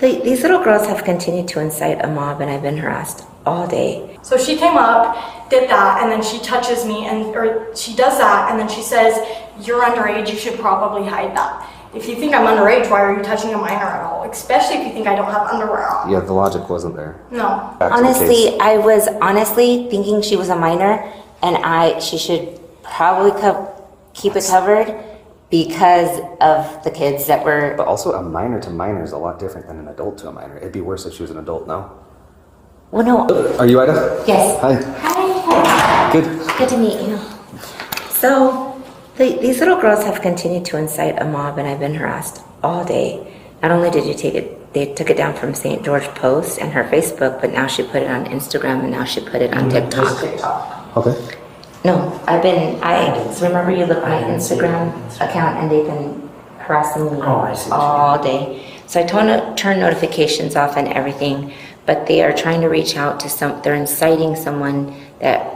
These little girls have continued to incite a mob, and I've been harassed all day. So she came up, did that, and then she touches me, or she does that, and then she says, "You're underage, you should probably hide that. If you think I'm underage, why are you touching a minor at all? Especially if you think I don't have underwear on." Yeah, the logic wasn't there. No. Honestly, I was honestly thinking she was a minor, and she should probably keep it covered because of the kids that were... But also, a minor to minor is a lot different than an adult to a minor. It'd be worse if she was an adult, no? Well, no. Are you Ida? Yes. Hi. Hi. Good. Good to meet you. So, these little girls have continued to incite a mob, and I've been harassed all day. Not only did they took it down from St. George Post and her Facebook, but now she put it on Instagram, and now she put it on TikTok. Okay. No, remember you looked at my Instagram account, and they've been harassing me all day. So I turn notifications off and everything, but they are trying to reach out to they're inciting someone that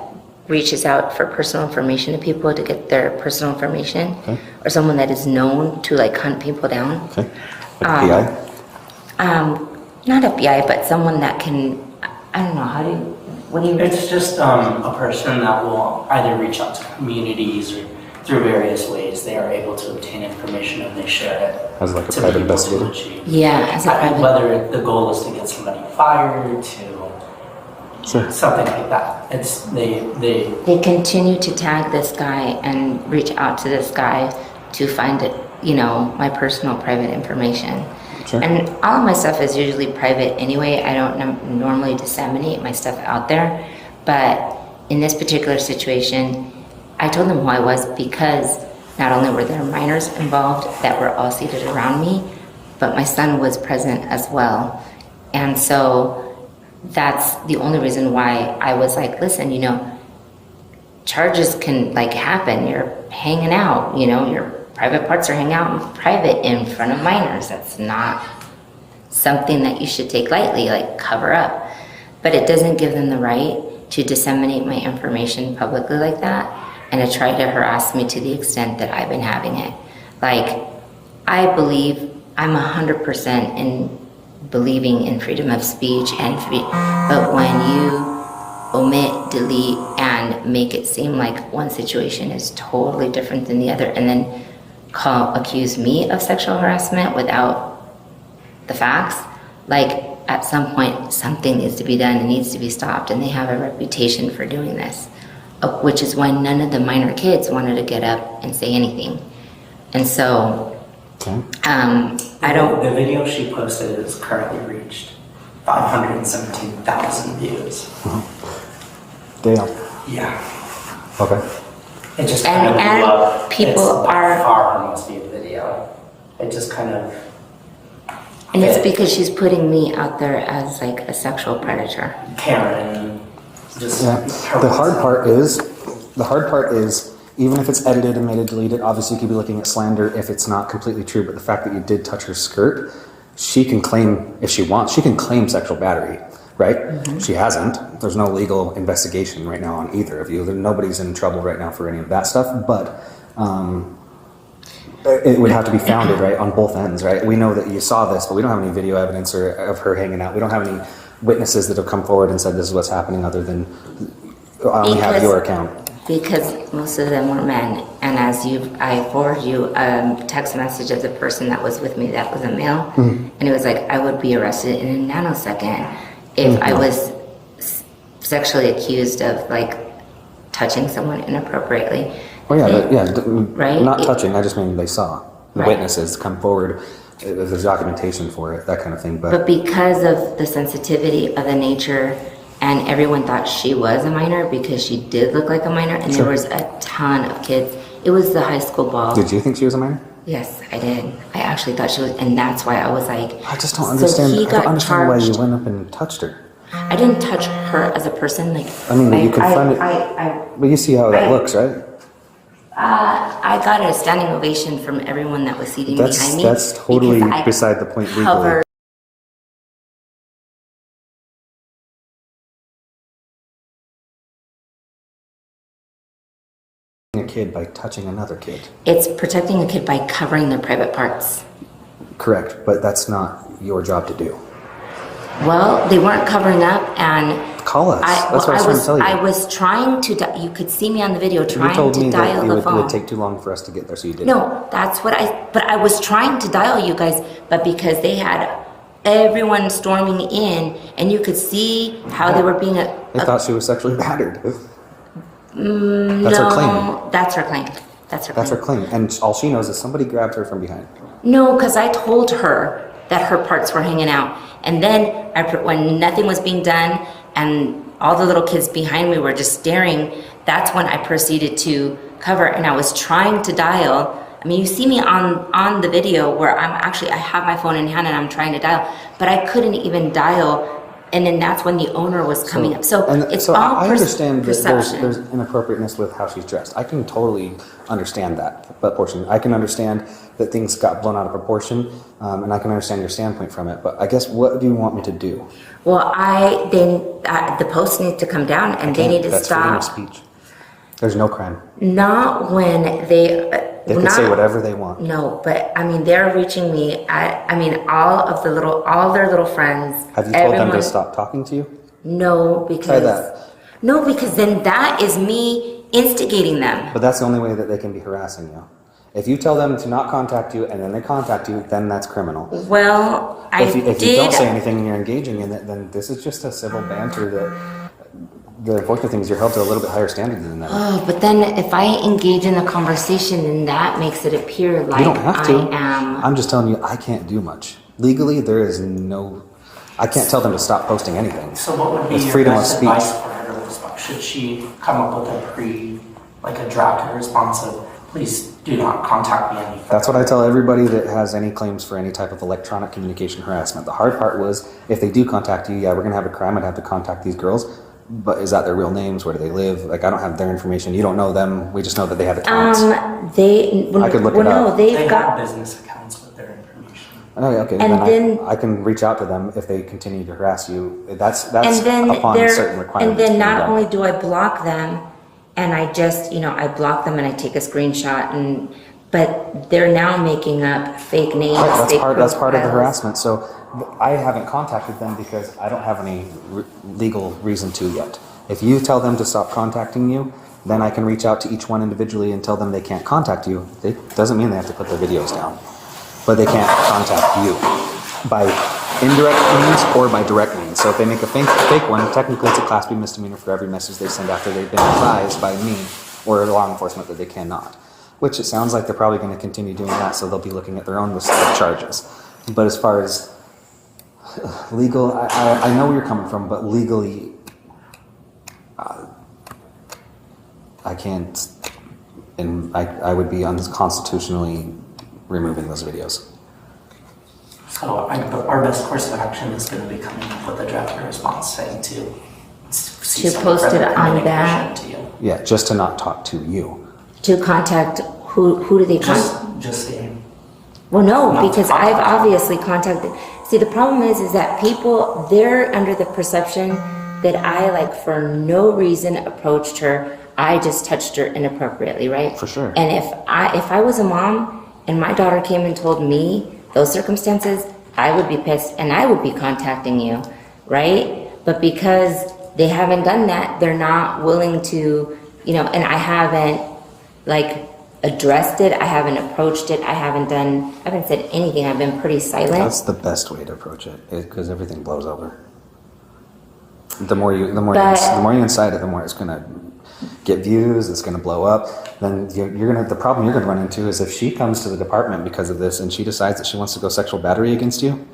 reaches out for personal information to people to get their personal information, okay. Or someone that is known to like hunt people down. Okay. Like FBI? Not FBI, but someone that can, I don't know, It's just a person that will either reach out to communities or through various ways they are able to obtain information and they share it. As like a private investigator? Yeah, as a private. Whether the goal is to get somebody fired, Sure. something like that. They continue to tag this guy and reach out to this guy to find it, my personal private information. Sure. And all of my stuff is usually private anyway. I don't normally disseminate my stuff out there. But in this particular situation, I told them who I was because not only were there minors involved that were all seated around me, but my son was present as well. And so that's the only reason why I was like, listen, charges can happen. You're hanging out, your private parts are hanging out in private in front of minors. That's not something that you should take lightly, cover up. But it doesn't give them the right to disseminate my information publicly like that and to try to harass me to the extent that I've been having it. I believe I'm 100% in believing in freedom of speech but when you omit, delete, and make it seem like one situation is totally different than the other, and then accuse me of sexual harassment without the facts, at some point something needs to be done. It needs to be stopped, and they have a reputation for doing this, which is why none of the minor kids wanted to get up and say anything. And so okay. The video she posted has currently reached 517,000 views. Damn. Yeah. Okay. It just kind of blew up. People it's are far her most viewed video. It just kind of. And it's because she's putting me out there as a sexual predator. Karen, just. Yeah. The hard part is, even if it's edited and made it deleted, obviously you could be looking at slander if it's not completely true. But the fact that you did touch her skirt, she can claim, if she wants, she can claim sexual battery. Right? Mm-hmm. She hasn't. There's no legal investigation right now on either of you. Nobody's in trouble right now for any of that stuff, but it would have to be founded, right, on both ends, right? We know that you saw this, but we don't have any video evidence of her hanging out. We don't have any witnesses that have come forward and said this is what's happening other than I only have your account. Because most of them were men, and I forwarded you a text message of the person that was with me that was a male, mm-hmm. And it was I would be arrested in a nanosecond if I was sexually accused of touching someone inappropriately. Oh yeah, right? Not touching. I just mean they saw the right. Witnesses come forward. There's documentation for it, that kind of thing. But because of the sensitivity of the nature, and everyone thought she was a minor because she did look like a minor, and sure. There was a ton of kids. It was the high school ball. Did you think she was a minor? Yes, I did. I actually thought she was, and that's why I was I just don't understand. I don't understand why you went up and touched her. I didn't touch her as a person. I mean, you confronted. But you see how that looks, right? I got a standing ovation from everyone that was seating behind me. That's totally beside the point legally. A kid by touching another kid. It's protecting a kid by covering their private parts. Correct, but that's not your job to do? Well, they weren't covering up, and Call us. That's what I was trying to tell you. I was trying to. You could see me on the video You trying told to me dial that the it phone. would take too long for us to get there, so you didn't. No, that's what But I was trying to dial you guys, but because they had everyone storming in, and you could see how they were being They thought she was sexually battered. That's no, her claim. That's her claim. That's her claim. That's her claim. And all she knows is somebody grabbed her from behind. No, because I told her that her parts were hanging out. And then when nothing was being done and all the little kids behind me were just staring, that's when I proceeded to cover. And I was trying to dial. I mean, you see me on the video where I have my phone in hand and I'm trying to dial, but I couldn't even dial. And then that's when the owner was coming up. So it's all I understand that perception. there's inappropriateness with how she's dressed. I can totally understand that portion. I can understand that things got blown out of proportion, and I can understand your standpoint from it. But I guess, what do you want me to do? Well, the posts need to come down and they need to That's stop. freedom of speech. There's no crime. Not when They can say whatever they want. No, but I mean, they're reaching me. All their little friends. Have you told them to stop talking to you? No, because Try that. No, because then that is me instigating them. But that's the only way that they can be harassing you. If you tell them to not contact you and then they contact you, then that's criminal. Well, If you don't say anything and you're engaging in it, then this is just a civil banter that. The unfortunate thing is you're held to a little bit higher standard than that. Oh, but then if I engage in the conversation, then that makes it appear like You don't have to. I am. I'm just telling you, I can't do much. Legally, there is no. I can't tell them to stop posting anything. So what would be It's your freedom of best speech. advice for her to respond? Should she come up with a drafted response of, please do not contact me any further? That's what I tell everybody that has any claims for any type of electronic communication harassment. The hard part was, if they do contact you, yeah, we're going to have a crime. I'd have to contact these girls. But is that their real names? Where do they live? Like, I don't have their information. You don't know them. We just know that they have accounts. I could look it up. They've They got. have business accounts with their information. Oh, yeah, okay. And then I can reach out to them if they continue to harass you. That's and then upon certain requirements. and then being not done. only do I block them, and I just I block them and I take a screenshot, but they're now making up fake names. Right, fake that's part of the profiles. harassment. So I haven't contacted them because I don't have any legal reason to yet. If you tell them to stop contacting you, then I can reach out to each one individually and tell them they can't contact you. It doesn't mean they have to put their videos down, but they can't contact you by indirect means or by direct means. So if they make a fake one, technically it's a Class B misdemeanor for every message they send after they've been advised by me or law enforcement that they cannot. Which it sounds like they're probably going to continue doing that, so they'll be looking at their own list of charges. But as far as legal, I know where you're coming from, but legally, I can't, and I would be unconstitutionally removing those videos. So our best course of action is going to be coming up with a drafted response saying to post it on that. To you. Yeah, just to not talk to you. To contact who do they contact? Just saying. Well, no, Not because to I've contact. obviously contacted. See, the problem is that people, they're under the perception that I, for no reason approached her. I just touched her inappropriately, right? For sure. And if I was a mom and my daughter came and told me those circumstances, I would be pissed and I would be contacting you, right? But because they haven't done that, they're not willing to, and I haven't addressed it. I haven't approached it. I haven't said anything. I've been pretty silent. That's the best way to approach it, because everything blows over. The more you incite it, the more it's gonna get views. It's gonna blow up. Then the problem you're gonna run into is if she comes to the department because of this and she decides that she wants to go sexual battery against you,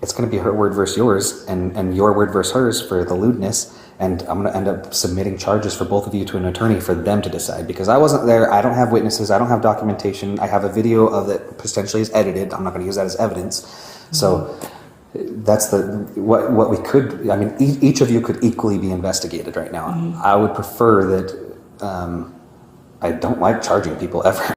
it's gonna be her word versus yours, and your word versus hers for the lewdness. And I'm gonna end up submitting charges for both of you to an attorney for them to decide, because I wasn't there. I don't have witnesses. I don't have documentation. I have a video of it potentially is edited. I'm not gonna use that as evidence. So. That's what we could. I mean, each of you could equally be investigated right now. I would prefer that. I don't like charging people ever.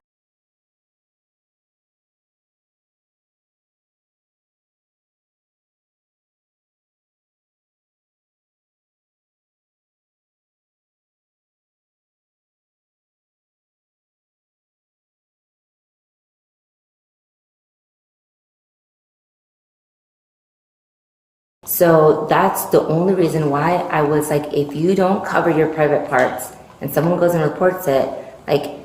So that's the only reason why I was like, if you don't cover your private parts and someone goes and reports it, like,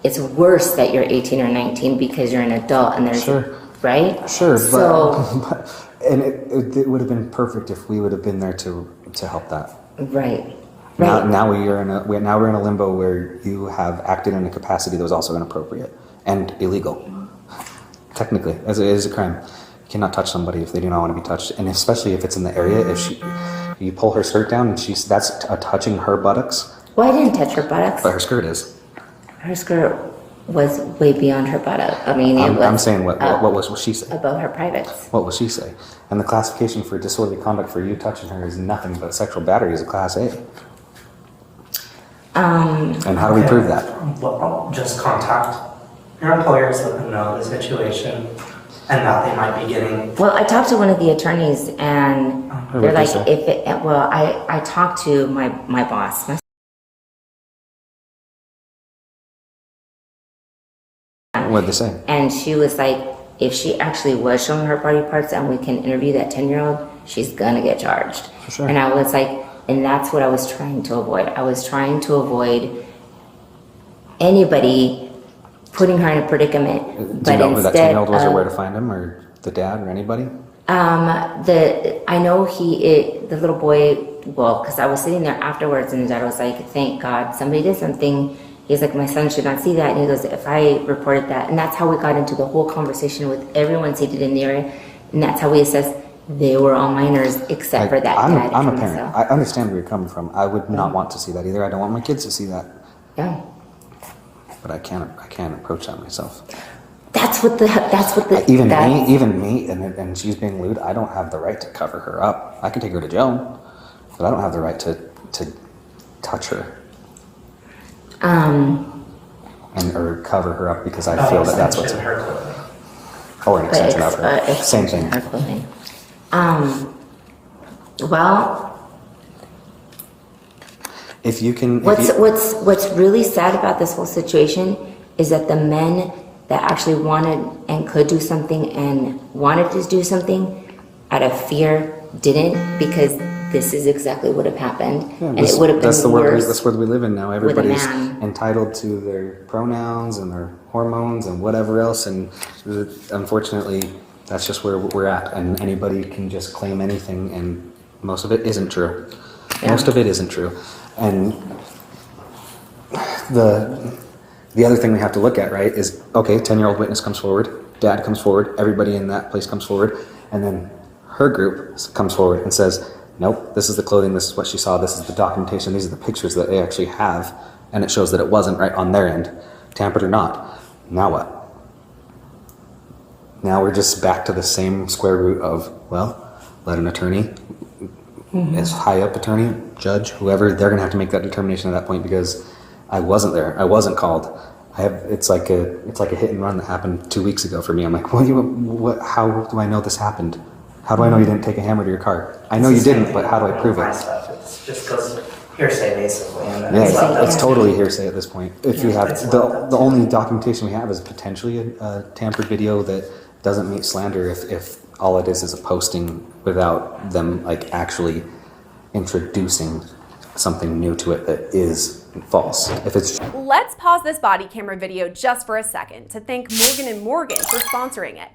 it's worse that you're 18 or 19 because you're an adult and there's, Sure. right? Sure, So, and it would have been perfect if we would have been there to help that. right. Now we're in a limbo where you have acted in a capacity that was also inappropriate and illegal. Technically, as it is a crime, you cannot touch somebody if they do not want to be touched, and especially if it's in the area. If you pull her skirt down and that's touching her buttocks. Well, I didn't touch her buttocks. But her skirt is. Her skirt was way beyond her buttock. I mean, I'm saying what was she say? Above her privates. What will she say? And the classification for disorderly conduct for you touching her is nothing but sexual battery is a class A. And how do we prove that? Well, just contact your employers, let them know the situation, and that they might be getting. Well, I talked to one of the attorneys, and they're like, I talked to my boss. What'd they say? And she was like, if she actually was showing her body parts and we can interview that 10-year-old, she's gonna get charged. For sure. And I was like, and that's what I was trying to avoid. I was trying to avoid anybody putting her in a predicament. Do you know who that 10-year-old was, or where to of, find him, or the dad, or anybody? I know the little boy, well, because I was sitting there afterwards and the dad was like, thank God somebody did something. He's like, my son should not see that. And he goes, if I reported that. And that's how we got into the whole conversation with everyone seated in the area. And that's how we assessed they were all minors except for that dad. I'm a parent. I understand where you're coming from. I would not want to see that either. I don't want my kids to see that. Yeah. But I can't approach that myself. Even me, and she's being lewd. I don't have the right to cover her up. I can take her to jail, but I don't have the right to touch her. Or cover her up because I feel that's what's in her clothing. Or an extension of her. Same thing. Her clothing. Well, if you can. What's really sad about this whole situation is that the men that actually wanted and could do something and wanted to do something out of fear didn't, because this is exactly what have happened. Yeah, and it would have been that's the worse. That's where we live in now. Everybody's entitled to their pronouns and their hormones and whatever else, and unfortunately, that's just where we're at. And anybody can just claim anything, and most of it isn't true. Yeah. Most of it isn't true. And the other thing we have to look at, right, is, okay, 10-year-old witness comes forward, dad comes forward, everybody in that place comes forward, and then her group comes forward and says, nope, this is the clothing, this is what she saw, this is the documentation, these are the pictures that they actually have, and it shows that it wasn't right on their end, tampered or not. Now what? Now we're just back to the same square root of, well, let an attorney, as high up attorney, judge, whoever, they're gonna have to make that determination at that point, because I wasn't there, I wasn't called. It's like a hit and run that happened 2 weeks ago for me. I'm like, how do I know this happened? How do I know you didn't take a hammer to your car? I know you didn't, but how do I prove it? It's just goes hearsay, basically. And Yeah, it's totally hearsay at this point. If you have the only documentation we have is potentially a tampered video that doesn't meet slander if all it is a posting without them like actually introducing something new to it that is false. If it's Let's pause this body camera video just for a second to thank Morgan & Morgan for sponsoring it.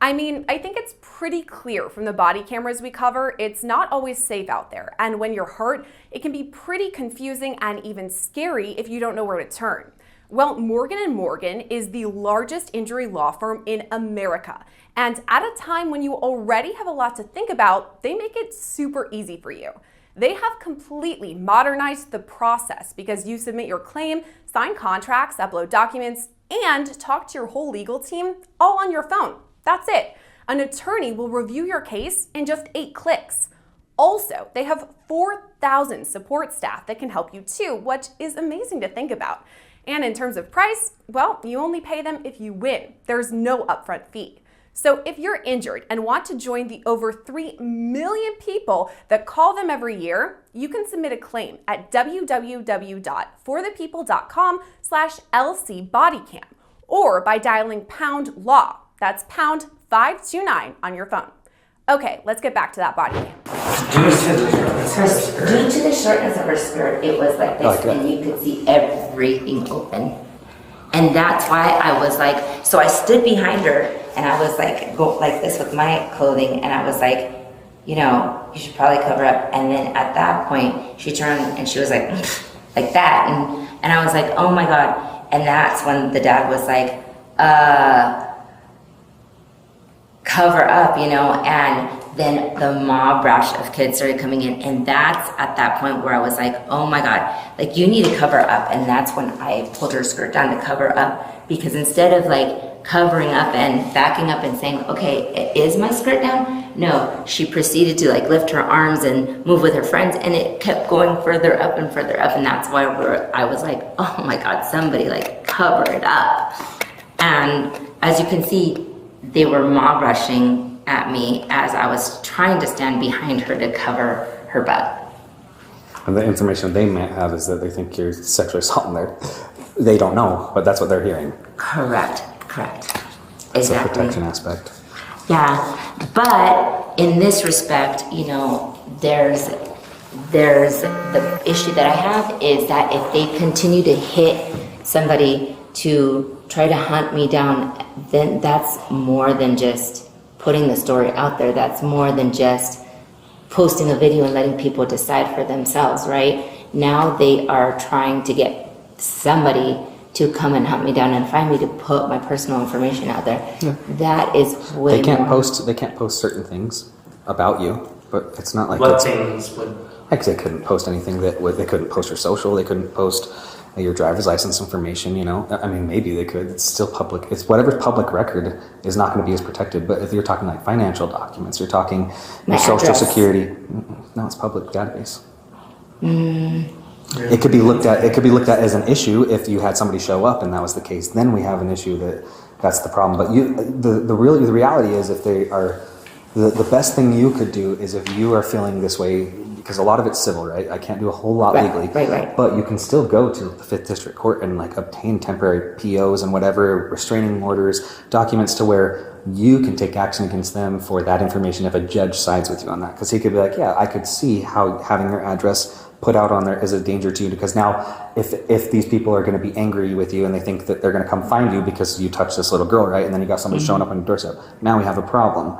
I mean, I think it's pretty clear from the body cameras we cover, it's not always safe out there. And when you're hurt, it can be pretty confusing and even scary if you don't know where to turn. Well, Morgan & Morgan is the largest injury law firm in America. And at a time when you already have a lot to think about, they make it super easy for you. They have completely modernized the process because you submit your claim, sign contracts, upload documents, and talk to your whole legal team all on your phone. That's it. An attorney will review your case in just 8 clicks. Also, they have 4,000 support staff that can help you too, which is amazing to think about. And in terms of price, well, you only pay them if you win. There's no upfront fee. So if you're injured and want to join the over 3 million people that call them every year, you can submit a claim at www.forthepeople.com/LCBodycam or by dialing #law. That's #529 on your phone. Okay, let's get back to that body cam. Due to the shortness of her skirt, it was like this, and you could see everything open. And that's why I was like, so I stood behind her, and I was like, go like this with my clothing, and I was like, you know, you should probably cover up. And then at that point, she turned and she was like, like that, and I was like, oh my God. And that's when the dad was like, cover up, you know, and then the mob rush of kids started coming in, and that's at that point where I was like, oh my God, like you need to cover up. And that's when I pulled her skirt down to cover up, because instead of like covering up and backing up and saying, okay, is my skirt down? No, she proceeded to like lift her arms and move with her friends, and it kept going further up and further up. And that's why I was like, oh my God, somebody like cover it up. And as you can see, they were mob rushing at me as I was trying to stand behind her to cover her butt. And the information they might have is that they think you're sexually assaulting there. They don't know, but that's what they're hearing. Correct. It's Exactly. a protection aspect. Yeah, but in this respect, you know, there's the issue that I have is that if they continue to hit somebody to try to hunt me down, then that's more than just putting the story out there. That's more than just posting a video and letting people decide for themselves, right? Now they are trying to get somebody to come and hunt me down and find me to put my personal information out there. Yeah. That is way They can't more. post certain things about you, but it's not like What things would... Like they couldn't post anything they couldn't post your social, they couldn't post your driver's license information, you know. I mean, maybe they could. It's still public. It's whatever's public record is not going to be as protected. But if you're talking like financial documents, you're talking your social security. No, it's public database. It could be looked at. It could be looked at as an issue if you had somebody show up and that was the case. Then we have an issue that's the problem. But the reality is, if they are, the best thing you could do is if you are feeling this way. Because a lot of it's civil, right? I can't do a whole lot legally. Right. But you can still go to the 5th District Court and like obtain temporary POs and whatever, restraining orders, documents to where you can take action against them for that information if a judge sides with you on that. Because he could be like, yeah, I could see how having their address put out on there is a danger to you, because now if these people are going to be angry with you and they think that they're going to come find you because you touched this little girl, right? And then you got somebody showing up on your doorstep. Now we have a problem.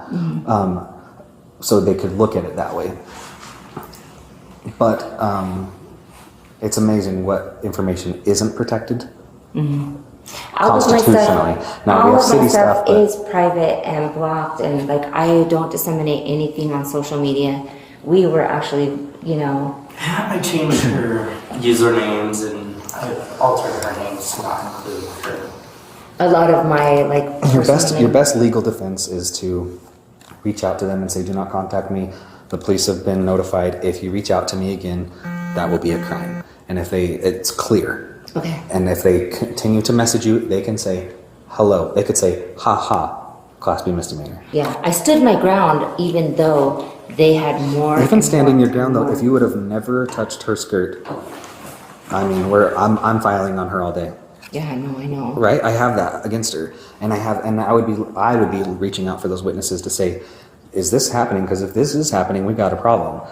So they could look at it that way. But it's amazing what information isn't protected constitutionally. Now we have city stuff, but is private and blocked, and like I don't disseminate anything on social media. We were actually, you know. I changed her usernames and I've altered her names to not include her. A lot of my like your best legal defense is to reach out to them and say, do not contact me. The police have been notified. If you reach out to me again, that will be a crime. And if it's clear. Okay. And if they continue to message you, they can say hello. They could say, ha ha, Class B misdemeanor. Yeah, I stood my ground even though they had more. Even standing your ground though, if you would have never touched her skirt, I mean, I'm filing on her all day. Yeah, I know. Right? I have that against her. And I would be reaching out for those witnesses to say, is this happening? Because if this is happening, we got a problem.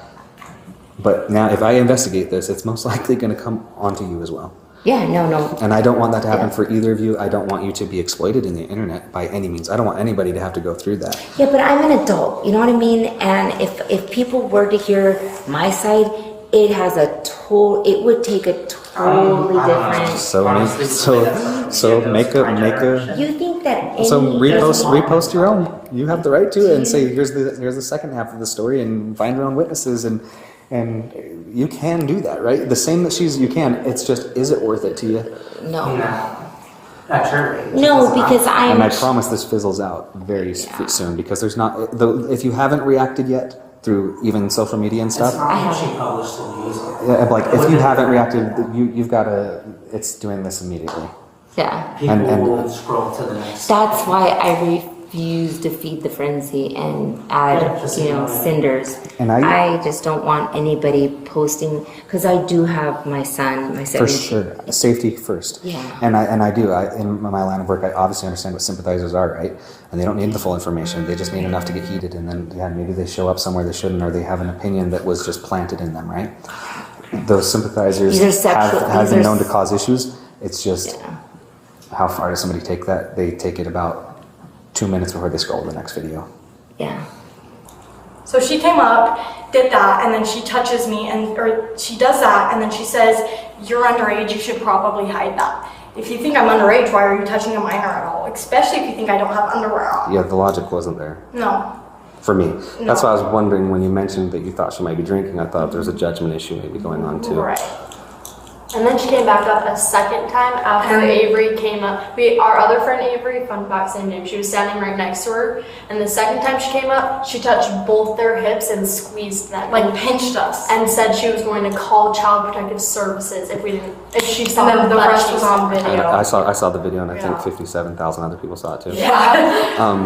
But now if I investigate this, it's most likely going to come onto you as well. Yeah, no. And I don't want that to happen for either of you. I don't want you to be exploited in the internet by any means. I don't want anybody to have to go through that. Yeah, but I'm an adult, you know what I mean? And if people were to hear my side, it would take a totally different. So make a. You think that? So repost your own. You have the right to it, and say here's the second half of the story, and find your own witnesses, and you can do that, right? The same that you can. It's just, is it worth it to you? No. Not sure. No, because And I promise this fizzles out very soon, because there's not. If you haven't reacted yet through even social media and stuff. It's not what she published the news. Yeah, like if you haven't reacted, you've got to. It's doing this immediately. Yeah. People will scroll to the next. That's why I fuse to feed the frenzy and add, Yeah, cinders. And I just don't want anybody posting, because I do have my son, my For 17. sure, safety first. Yeah. And I do. In my line of work, I obviously understand what sympathizers are, right? And they don't need the full information. They just need enough to get heated, and then maybe they show up somewhere they shouldn't, or they have an opinion that was just planted in them, right? Those sympathizers have been known to cause issues. It's just how far does somebody take that? They take it about 2 minutes before they scroll to the next video. Yeah. So she came up, did that, and then she touches me, or she does that, and then she says, "You're underage, you should probably hide that. If you think I'm underage, why are you touching a minor at all? Especially if you think I don't have underwear on." Yeah, the logic wasn't there No. for me. That's No. why I was wondering when you mentioned that you thought she might be drinking. I thought there was a judgment issue maybe going on too. Right. And then she came back up a second time after Avery came up. Our other friend Avery, fun fact, same name, she was standing right next to her. And the second time she came up, she touched both their hips and squeezed them. Like pinched us. And said she was going to call Child Protective Services if she saw And then the that rest she was on And video. I saw the video, and I think Yeah. 57,000 other people saw it too. Yeah.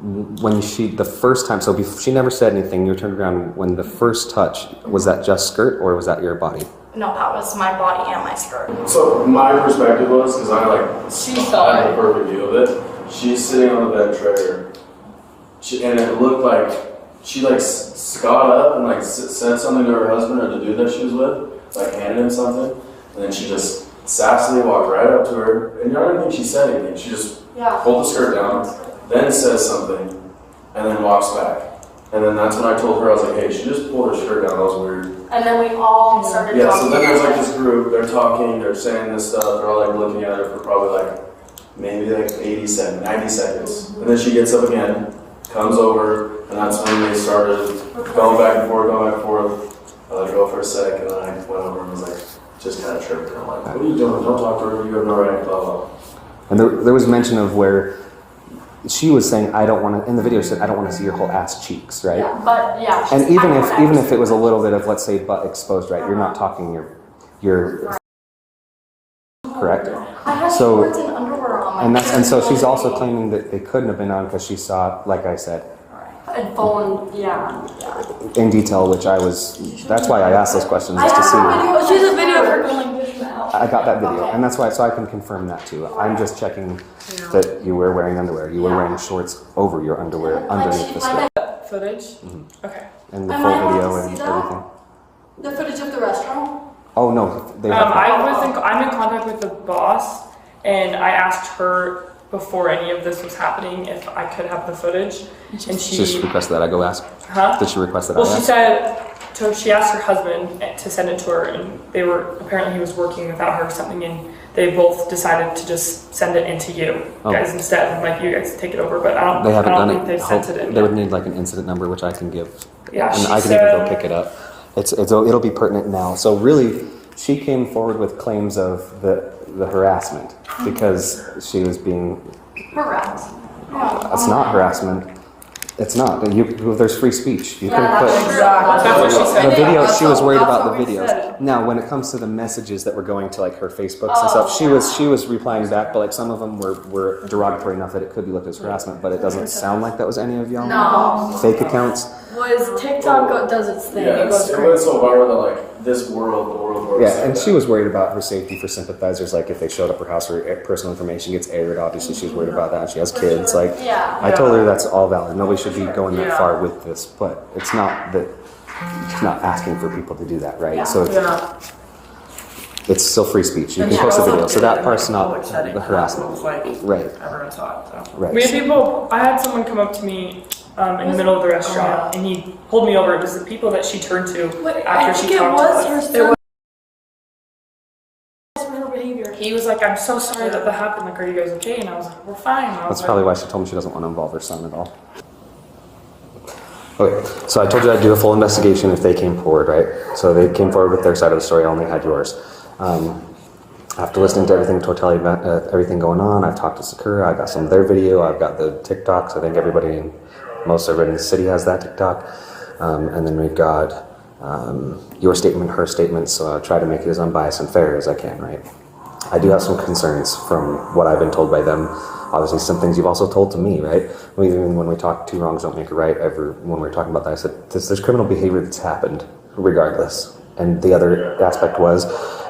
When the first time, she never said anything. You turned around when the first touch, was that just skirt or was that your body? No, that was my body and my skirt. So my perspective was, because I She saw had a it. perfect view of it. She's sitting on the bed trailer, and it looked like she got up and said something to her husband or the dude that she was with, handed him something, and then she just sassily walked right up to her, and I don't think she said anything. She just pulled the skirt down, then says something, and then walks back. And then that's when I told her, I was like, hey, she just pulled her skirt down, that was weird. And then we all started Yeah, talking. so then there's this group, they're talking, they're saying this stuff, they're all looking at her for probably maybe 80 seconds, 90 seconds. And then she gets up again, comes over, and that's when they started going back and forth. I let her go for a sec, and then I went over and was just kind of tripped her. I'm like, what are you doing? Don't talk to her, you have no right, blah, blah. And there was mention of where she was saying, I don't want to, in the video she said, I don't want to see your whole ass cheeks, right? Yeah, but yeah. And even if it was a little bit of, let's say, butt exposed, right? You're not talking your correct? I had So- shorts and underwear on. And so she's also claiming that they couldn't have been on because she saw, like I said, Had fallen, yeah. in detail, that's why I asked those questions, just to see. She's a video of her going like this now. I got that video, and that's why, so I can confirm that too. I'm just checking that you were wearing underwear. You were wearing shorts over your underwear, underneath the skirt. Footage? Okay. And the Am full I allowed video to and see that? everything. The footage of the restaurant? Oh, no, they have not. I'm in contact with the boss, and I asked her before any of this was happening if I could have the footage, and She just requested that I go ask. Huh? Did she request that Well, I she ask? said, so she asked her husband to send it to her, and apparently he was working without her or something, and they both decided to just send it into you guys instead, and you guys take it over, but I They haven't don't done think it. they've sent it in They yet. would need an incident number, which I can give. Yeah, And she I can even go said- pick it up. It'll be pertinent now. So really, she came forward with claims of the harassment because she was being. Harassed. It's not harassment. It's not. There's free speech. You can put. Exactly. That's what she said. The video, she was worried That's about what the we videos. said. Now, when it comes to the messages that were going to her Facebooks and stuff, she was replying back, but some of them were derogatory enough that it could be looked as harassment. But it doesn't sound like that was any of y'all. No. Fake accounts. Was TikTok does its thing. Yeah, It goes it crazy. went so viral that the world where Yeah, and she was worried about her safety for sympathizers. If they showed up her house, her personal information gets aired. Obviously, she was worried about that. And she has kids. Yeah. I told her that's all valid. Nobody should be going that far with this, but it's not that. She's not asking for people to do that, right? So it's still free speech. You can post a video, so that part's not the harassment, right? Everyone saw it, so. Right. We had I had someone come up to me in the middle of the restaurant, and he pulled me over. It was the people that she turned to after she talked to us. Her behavior. He was like, I'm so sorry that happened. Are you guys okay? And I was like, we're fine. And I was That's probably why she told me she doesn't want to involve her son at all. Okay, so I told you I'd do a full investigation if they came forward, right? So they came forward with their side of the story. I only had yours. After listening to everything, everything going on, I've talked to Sakura. I got some of their video. I've got the TikToks. I think most everybody in the city has that TikTok. And then we've got your statement, her statement. So I try to make it as unbiased and fair as I can, right? I do have some concerns from what I've been told by them obviously some things you've also told to me, right? Even when we talk, two wrongs don't make a right, when we were talking about that, I said, there's criminal behavior that's happened regardless. And the other aspect was,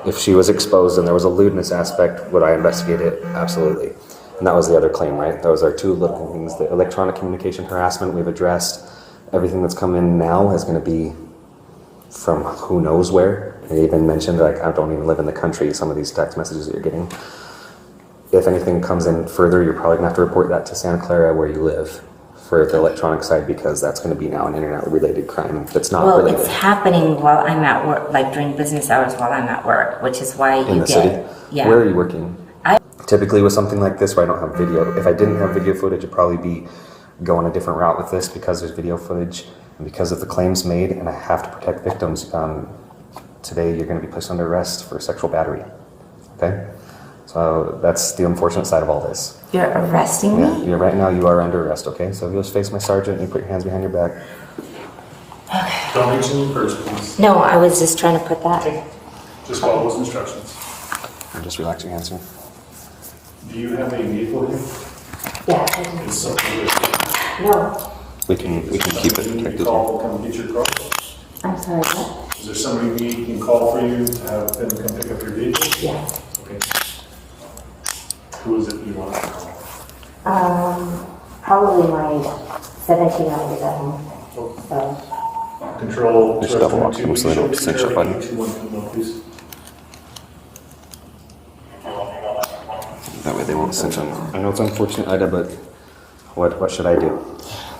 if she was exposed and there was a lewdness aspect, would I investigate it? Absolutely. And that was the other claim, right? That was our two little things. The electronic communication harassment we've addressed. Everything that's come in now is going to be from who knows where. And even mentioned, like, I don't even live in the country, some of these text messages that you're getting. If anything comes in further, you're probably going to have to report that to Santa Clara where you live for the electronic side, because that's going to be now an internet-related crime that's not related. Well, it's happening while I'm at work, like during business hours while I'm at work, which is why you in the city? Yeah. Where are you working? Typically with something like this where I don't have video, if I didn't have video footage, it'd probably be going a different route with this, because there's video footage and because of the claims made, and I have to protect victims. Today you're going to be placed under arrest for sexual battery. Okay? So that's the unfortunate side of all this. You're arresting me? Yeah, right now you are under arrest, okay? So if you'll just face my sergeant and you put your hands behind your back. Don't reach in your purse, please. No, I was just trying to put that. Just follow those instructions. And just relax your hands, sir. Do you have a vehicle here? Yeah, I do. Is something that No, We can keep it you need to protected. call, come get your car? I'm sorry, what? Is there somebody we can call for you to have them come pick up your vehicle? Yeah. Okay. Who is it you want to call? Probably my 17-year-old is at home, so. Control. Just double lock them so they don't cinch your button. Please. That way they won't cinch on. I know it's unfortunate, Ida, but what should I do?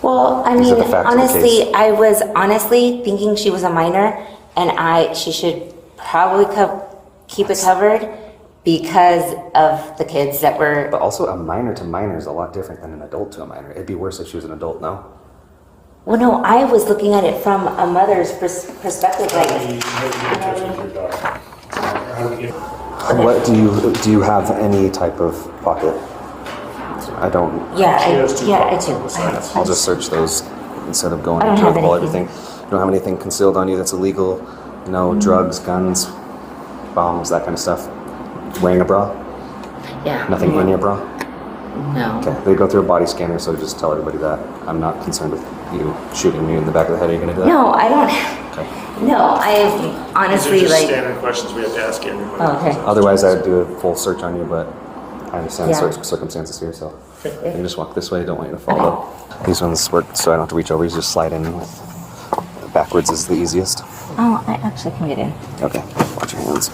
Well, I These are mean, the facts of the honestly, case. I was honestly thinking she was a minor, and she should probably keep it covered because of the kids that were. But also, a minor to minor is a lot different than an adult to a minor. It'd be worse if she was an adult, no? Well, no, I was looking at it from a mother's perspective, like. What do you have any type of pocket? I don't. Yeah, I has two do. pockets I'll just search those instead of going I don't into have all anything. everything. You don't have anything concealed on you that's illegal? No drugs, guns, bombs, that kind of stuff? Wearing a bra? Yeah. Nothing in your bra? No. Okay, they go through a body scanner, so just tell everybody that. I'm not concerned with you shooting me in the back of the head. Are you going to do that? No, I don't. Okay. No, I These honestly are just like. standard questions we have to ask everyone. Oh, okay. Otherwise, I'd do a full search on you, but I understand Yeah. the circumstances here, so you can just walk this way. I don't want you to fall though. These ones work, so I don't have to reach over. You just slide in. Backwards is the easiest. Oh, I actually can get in. Okay, watch your hands.